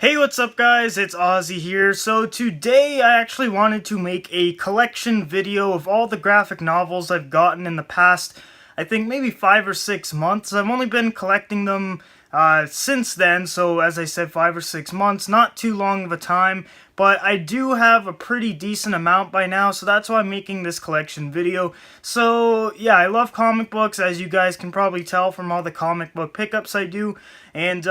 Hey, what's up guys? It's Ozzy here. So today I actually wanted to make a collection video of all the graphic novels I've gotten in the past, I think maybe 5 or 6 months. I've only been collecting them since then, so as I said, 5 or 6 months, not too long of a time, but I do have a pretty decent amount by now, so that's why I'm making this collection video. So yeah, I love comic books, as you guys can probably tell from all the comic book pickups I do, and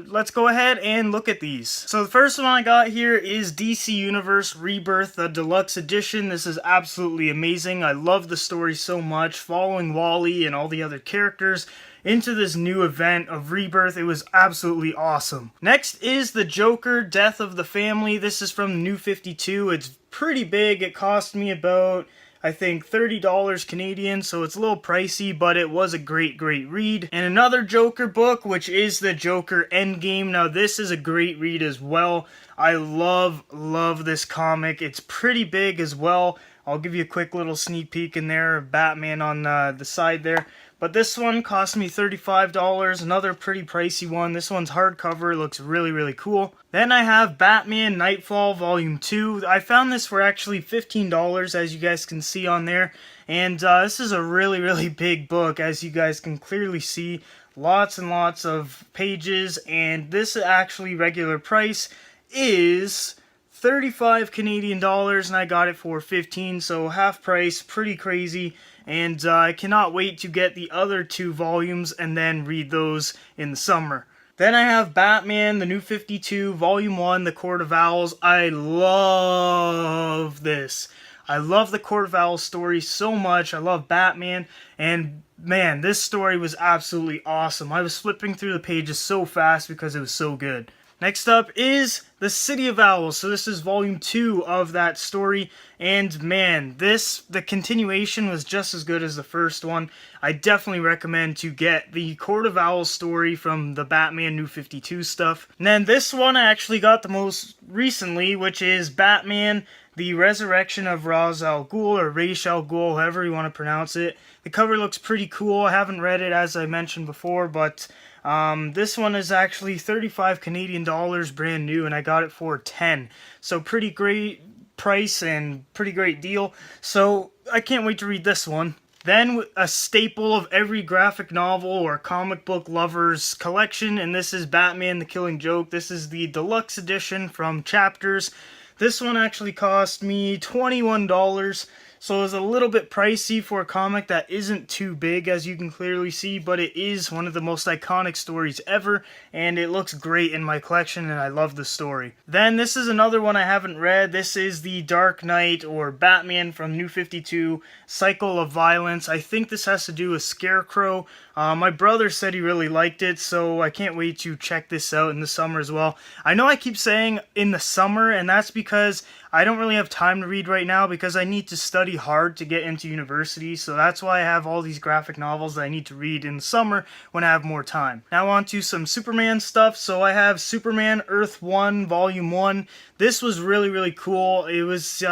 let's go ahead and look at these. So the first one I got here is DC Universe Rebirth, the deluxe edition. This is absolutely amazing. I love the story so much, following Wally and all the other characters into this new event of Rebirth. It was absolutely awesome. Next is the Joker, Death of the Family. This is from the New 52. It's pretty big. It cost me about, I think, $30 Canadian, so it's a little pricey, but it was a great read. And another Joker book, which is the Joker Endgame. Now this is a great read as well. I love this comic. It's pretty big as well. I'll give you a quick little sneak peek in there of Batman on the side there. But this one cost me $35, another pretty pricey one. This one's hardcover, it looks really cool. Then I have Batman Nightfall Volume 2. I found this for actually $15, as you guys can see on there. And this is a really big book, as you guys can clearly see. Lots and lots of pages, and this actually regular price is 35 Canadian dollars, and I got it for 15, so half price, pretty crazy. And I cannot wait to get the other 2 volumes and then read those in the summer. Then I have Batman, the New 52, Volume 1, The Court of Owls. I love this. I love the Court of Owls story so much. I love Batman, and man, this story was absolutely awesome. I was flipping through the pages so fast because it was so good. Next up is The City of Owls. So this is volume 2 of that story, and man, the continuation was just as good as the first one. I definitely recommend to get the Court of Owls story from the Batman New 52 stuff. And then this one I actually got the most recently, which is Batman The Resurrection of Ra's al Ghul, or Ra's al Ghul, however you want to pronounce it. The cover looks pretty cool. I haven't read it, as I mentioned before, but this one is actually 35 Canadian dollars brand new, and I got it for 10. So pretty great price and pretty great deal. So I can't wait to read this one. Then a staple of every graphic novel or comic book lover's collection, and this is Batman the Killing Joke. This is the deluxe edition from Chapters. This one actually cost me $21. So it was a little bit pricey for a comic that isn't too big, as you can clearly see, but it is one of the most iconic stories ever, and it looks great in my collection, and I love the story. Then this is another one I haven't read. This is the Dark Knight, or Batman from New 52, Cycle of Violence. I think this has to do with Scarecrow. My brother said he really liked it, so I can't wait to check this out in the summer as well. I know I keep saying in the summer, and that's because I don't really have time to read right now because I need to study hard to get into university, so that's why I have all these graphic novels that I need to read in the summer when I have more time. Now on to some Superman stuff. So I have Superman Earth 1 Volume 1. This was really cool. It was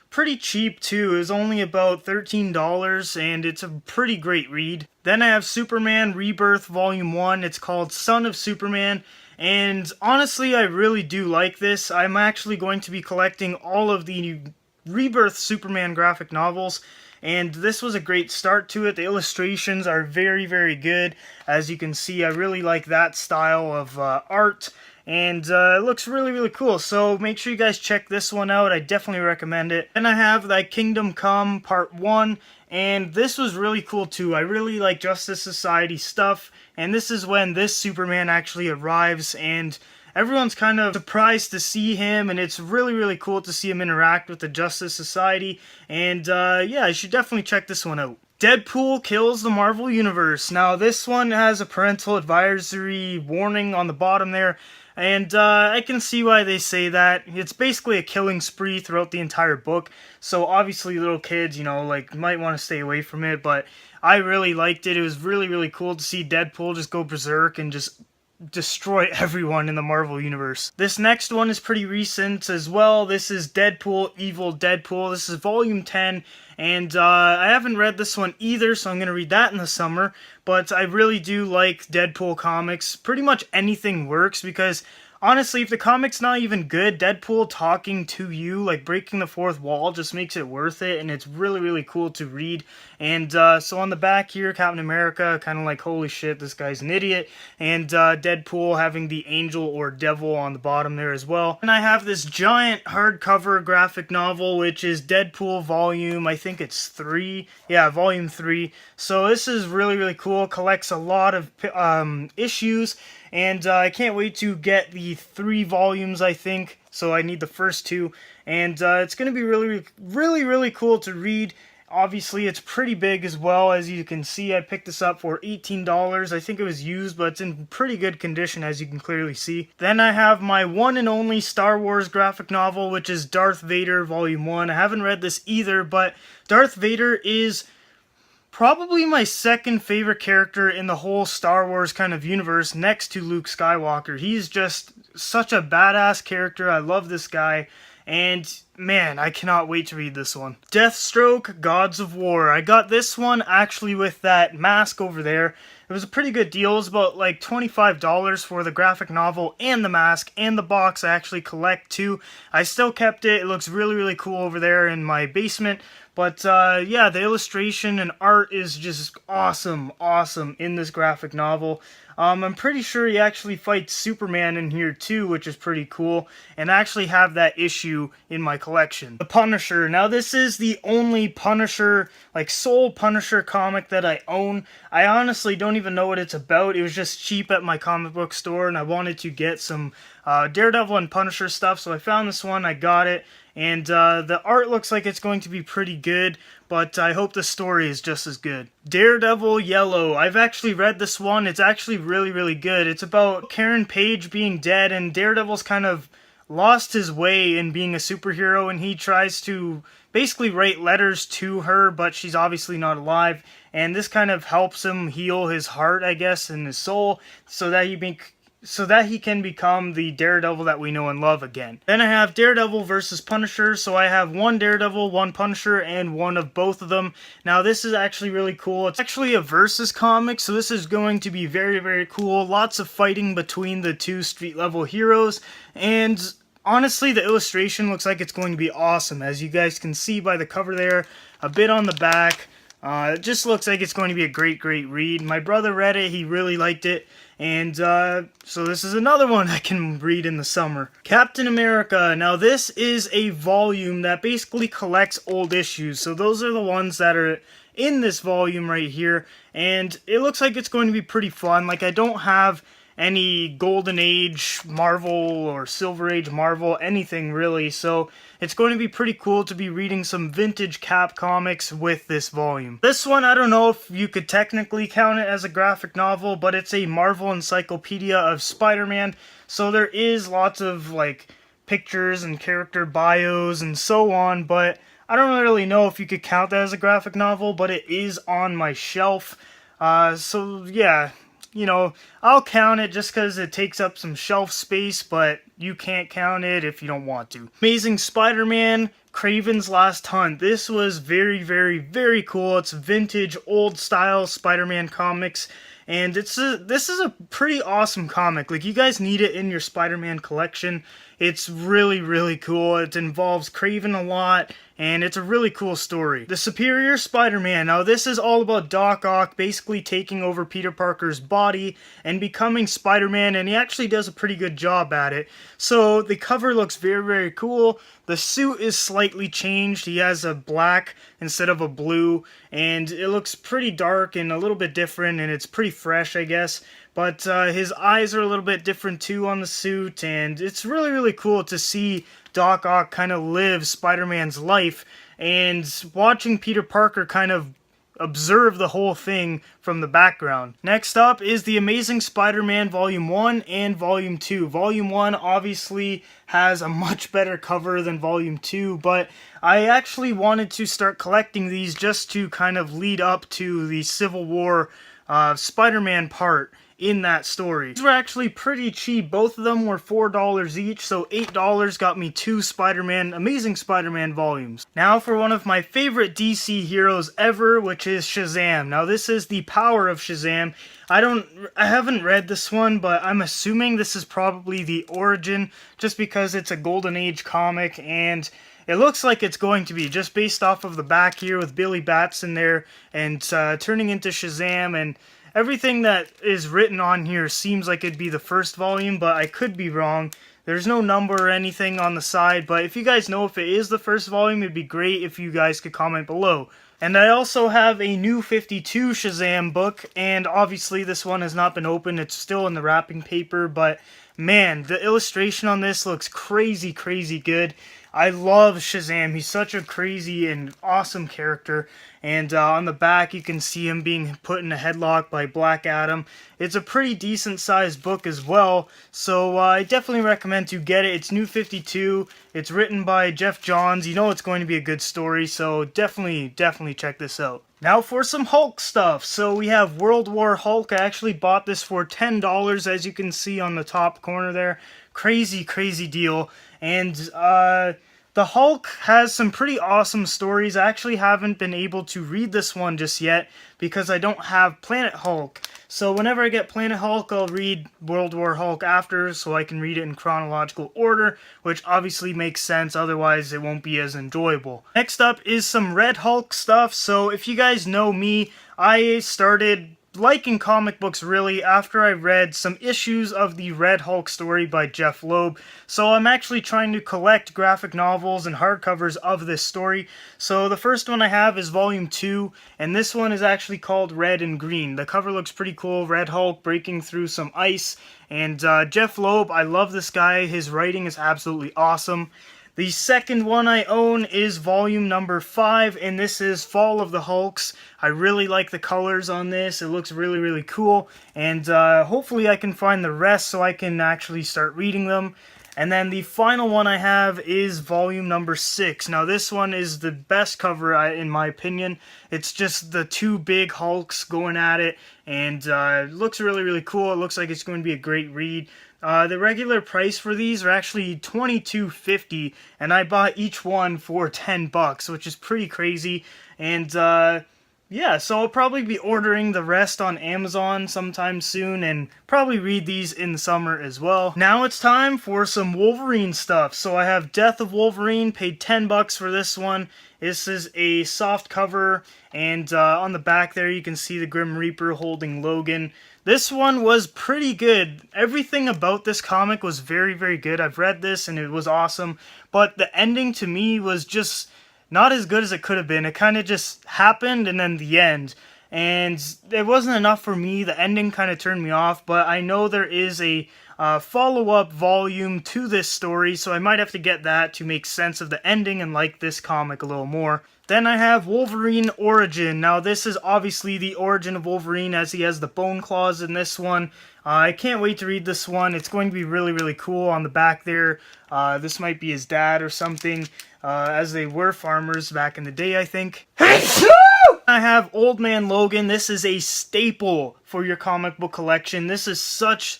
pretty cheap too. It was only about $13, and it's a pretty great read. Then I have Superman Rebirth Volume 1. It's called Son of Superman. And honestly, I really do like this. I'm actually going to be collecting all of the Rebirth Superman graphic novels, and this was a great start to it. The illustrations are very good. As you can see, I really like that style of art, and it looks really cool. So make sure you guys check this one out. I definitely recommend it. Then I have Thy Kingdom Come Part 1, and this was really cool too. I really like Justice Society stuff, and this is when this Superman actually arrives, and everyone's kind of surprised to see him, and it's really cool to see him interact with the Justice Society, and yeah, you should definitely check this one out. Deadpool Kills the Marvel Universe. Now this one has a parental advisory warning on the bottom there, and I can see why they say that. It's basically a killing spree throughout the entire book, so obviously little kids, you know, like, might want to stay away from it, but I really liked it. It was really cool to see Deadpool just go berserk and just destroy everyone in the Marvel Universe. This next one is pretty recent as well. This is Deadpool Evil Deadpool. This is volume 10, and I haven't read this one either, so I'm going to read that in the summer, but I really do like Deadpool comics. Pretty much anything works because honestly, if the comic's not even good, Deadpool talking to you, like breaking the fourth wall, just makes it worth it, and it's really, really cool to read. And so on the back here, Captain America, kind of like, holy shit, this guy's an idiot, and Deadpool having the angel or devil on the bottom there as well. And I have this giant hardcover graphic novel, which is Deadpool volume, I think it's 3, yeah, volume 3. So this is really, really cool, collects a lot of issues, and I can't wait to get the 3 volumes, I think. So I need the first 2, and it's going to be really, really, really cool to read. Obviously, it's pretty big as well. As you can see, I picked this up for $18. I think it was used, but it's in pretty good condition, as you can clearly see. Then I have my one and only Star Wars graphic novel, which is Darth Vader Volume 1. I haven't read this either, but Darth Vader is probably my second favorite character in the whole Star Wars kind of universe, next to Luke Skywalker. He's just such a badass character. I love this guy. And man, I cannot wait to read this one. Deathstroke, Gods of War. I got this one actually with that mask over there. It was a pretty good deal. It was about like $25 for the graphic novel and the mask and the box I actually collect too. I still kept it. It looks really, really cool over there in my basement. But yeah, the illustration and art is just awesome, awesome in this graphic novel. I'm pretty sure he actually fights Superman in here too, which is pretty cool. And I actually have that issue in my collection. The Punisher. Now this is the only Punisher, like sole Punisher comic that I own. I honestly don't even know what it's about. It was just cheap at my comic book store and I wanted to get some Daredevil and Punisher stuff. So I found this one, I got it. And the art looks like it's going to be pretty good, but I hope the story is just as good. Daredevil Yellow. I've actually read this one. It's actually really, really good. It's about Karen Page being dead, and Daredevil's kind of lost his way in being a superhero, and he tries to basically write letters to her, but she's obviously not alive. And this kind of helps him heal his heart, I guess, and his soul, so that he can become the Daredevil that we know and love again. Then I have Daredevil versus Punisher, so I have one Daredevil, one Punisher, and one of both of them. Now this is actually really cool. It's actually a versus comic, so this is going to be very, very cool. Lots of fighting between the two street level heroes, and honestly the illustration looks like it's going to be awesome. As you guys can see by the cover there, a bit on the back. It just looks like it's going to be a great, great read. My brother read it, he really liked it. And so this is another one I can read in the summer. Captain America. Now this is a volume that basically collects old issues. So those are the ones that are in this volume right here. And it looks like it's going to be pretty fun. Like I don't have any Golden Age Marvel or Silver Age Marvel, anything really. So it's going to be pretty cool to be reading some vintage Cap comics with this volume. This one, I don't know if you could technically count it as a graphic novel, but it's a Marvel Encyclopedia of Spider-Man. So there is lots of like pictures and character bios and so on, but I don't really know if you could count that as a graphic novel, but it is on my shelf. So yeah. You know, I'll count it just because it takes up some shelf space, but you can't count it if you don't want to. Amazing Spider-Man, Kraven's Last Hunt. This was very, very, very cool. It's vintage, old-style Spider-Man comics, and this is a pretty awesome comic. Like, you guys need it in your Spider-Man collection. It's really, really cool. It involves Kraven a lot, and it's a really cool story. The Superior Spider-Man. Now, this is all about Doc Ock basically taking over Peter Parker's body and becoming Spider-Man, and he actually does a pretty good job at it. So, the cover looks very, very cool. The suit is slightly changed. He has a black instead of a blue, and it looks pretty dark and a little bit different, and it's pretty fresh, I guess. But his eyes are a little bit different too on the suit, and it's really, really cool to see Doc Ock kind of live Spider-Man's life, and watching Peter Parker kind of observe the whole thing from the background. Next up is The Amazing Spider-Man Volume 1 and Volume 2. Volume 1 obviously has a much better cover than Volume 2, but I actually wanted to start collecting these just to kind of lead up to the Civil War Spider-Man part in that story. These were actually pretty cheap. Both of them were $4 each, so $8 got me 2 Amazing Spider-Man volumes. Now for one of my favorite DC heroes ever, which is Shazam. Now this is The Power of Shazam. I haven't read this one, but I'm assuming this is probably the origin, just because it's a Golden Age comic, and it looks like it's going to be, just based off of the back here with Billy Batson there, and turning into Shazam, and everything that is written on here seems like it'd be the first volume, but I could be wrong. There's no number or anything on the side, but if you guys know if it is the first volume, it'd be great if you guys could comment below. And I also have a New 52 Shazam book, and obviously this one has not been opened, it's still in the wrapping paper, but man, the illustration on this looks crazy, crazy good. I love Shazam. He's such a crazy and awesome character. And on the back, you can see him being put in a headlock by Black Adam. It's a pretty decent-sized book as well, so I definitely recommend to get it. It's New 52. It's written by Jeff Johns. You know it's going to be a good story, so definitely check this out. Now for some Hulk stuff. So we have World War Hulk. I actually bought this for $10, as you can see on the top corner there. Crazy, crazy deal. And the Hulk has some pretty awesome stories. I actually haven't been able to read this one just yet because I don't have Planet Hulk. So whenever I get Planet Hulk, I'll read World War Hulk after, so I can read it in chronological order, which obviously makes sense, otherwise it won't be as enjoyable. Next up is some Red Hulk stuff. So if you guys know me, I started liking comic books really after I read some issues of the Red Hulk story by Jeff Loeb. So I'm actually trying to collect graphic novels and hardcovers of this story. So the first one I have is volume 2, and this one is actually called Red and Green. The cover looks pretty cool. Red Hulk breaking through some ice, and Jeff Loeb, I love this guy. His writing is absolutely awesome. The second one I own is volume number 5, and this is Fall of the Hulks. I really like the colors on this. It looks really, really cool, and hopefully I can find the rest so I can actually start reading them. And then the final one I have is volume number 6. Now this one is the best cover in my opinion. It's just the two big Hulks going at it, and it looks really, really cool. It looks like it's going to be a great read. The regular price for these are actually $22.50, and I bought each one for $10, which is pretty crazy. And yeah, so I'll probably be ordering the rest on Amazon sometime soon, and probably read these in the summer as well. Now it's time for some Wolverine stuff. So I have Death of Wolverine, paid $10 for this one. This is a soft cover, and on the back there you can see the Grim Reaper holding Logan. This one was pretty good. Everything about this comic was very, very good. I've read this and it was awesome, but the ending to me was just not as good as it could have been. It kind of just happened and then the end. And it wasn't enough for me. The ending kind of turned me off, but I know there is a follow-up volume to this story, so I might have to get that to make sense of the ending and like this comic a little more. Then I have Wolverine Origin. Now this is obviously the origin of Wolverine, as he has the bone claws in this one. I can't wait to read this one. It's going to be really, really cool. On the back there, this might be his dad or something, as they were farmers back in the day, I think. I have Old Man Logan. This is a staple for your comic book collection. This is such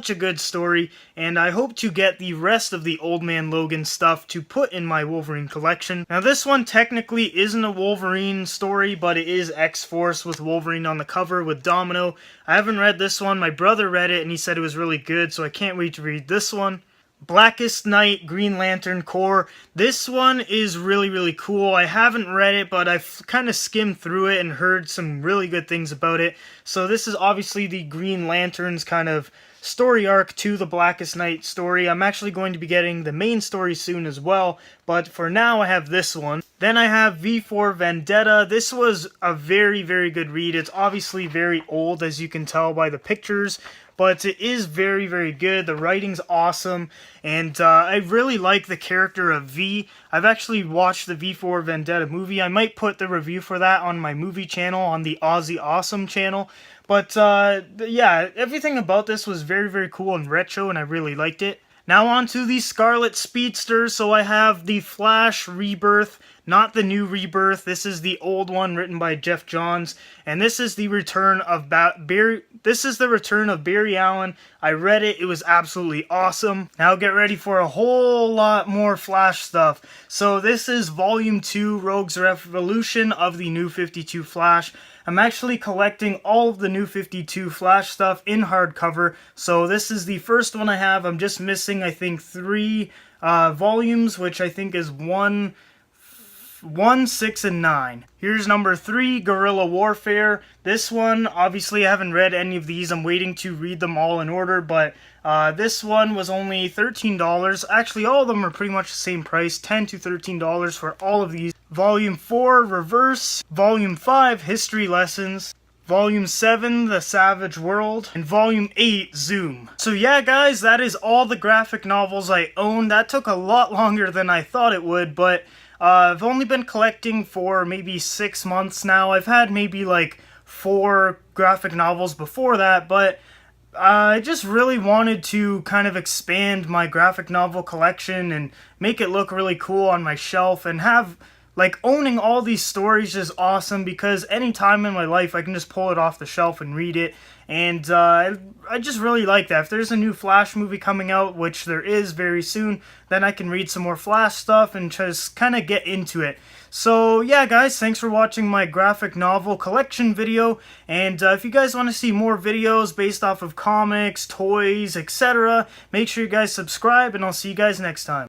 a good story, and I hope to get the rest of the Old Man Logan stuff to put in my Wolverine collection. Now this one technically isn't a Wolverine story, but it is X-Force with Wolverine on the cover with Domino. I haven't read this one. My brother read it and he said it was really good, so I can't wait to read this one. Blackest Night Green Lantern Corps. This one is really, really cool. I haven't read it, but I've kind of skimmed through it and heard some really good things about it. So this is obviously the Green Lantern's kind of story arc to the Blackest Night story. I'm actually going to be getting the main story soon as well, but for now I have this one. Then I have V for Vendetta. This was a very, very good read. It's obviously very old, as you can tell by the pictures, but it is very, very good. The writing's awesome, and I really like the character of V. I've actually watched the V for Vendetta movie. I might put the review for that on my movie channel, on the Aussie Awesome channel. But yeah, everything about this was very, very cool and retro, and I really liked it. Now on to the Scarlet Speedster. So I have the Flash Rebirth, not the new Rebirth. This is the old one written by Geoff Johns, and this is the return of Barry Allen. I read it. It was absolutely awesome. Now get ready for a whole lot more Flash stuff. So this is Volume 2, Rogue's Revolution of the New 52 Flash. I'm actually collecting all of the New 52 Flash stuff in hardcover, so this is the first one I have. I'm just missing, I think, 3 volumes, which I think is 1, 6, and 9. Here's number 3, Guerrilla Warfare. This one, obviously I haven't read any of these. I'm waiting to read them all in order, but this one was only $13. Actually, all of them are pretty much the same price, $10 to $13 for all of these. Volume 4, Reverse. Volume 5, History Lessons. Volume 7, The Savage World, and Volume 8, Zoom. So yeah, guys, that is all the graphic novels I own. That took a lot longer than I thought it would, but I've only been collecting for maybe 6 months now. I've had maybe like 4 graphic novels before that, but I just really wanted to kind of expand my graphic novel collection and make it look really cool on my shelf, and have, like, owning all these stories is awesome because any time in my life I can just pull it off the shelf and read it, and I just really like that. If there's a new Flash movie coming out, which there is very soon, then I can read some more Flash stuff and just kind of get into it. So yeah, guys, thanks for watching my graphic novel collection video, and if you guys want to see more videos based off of comics, toys, etc., make sure you guys subscribe, and I'll see you guys next time.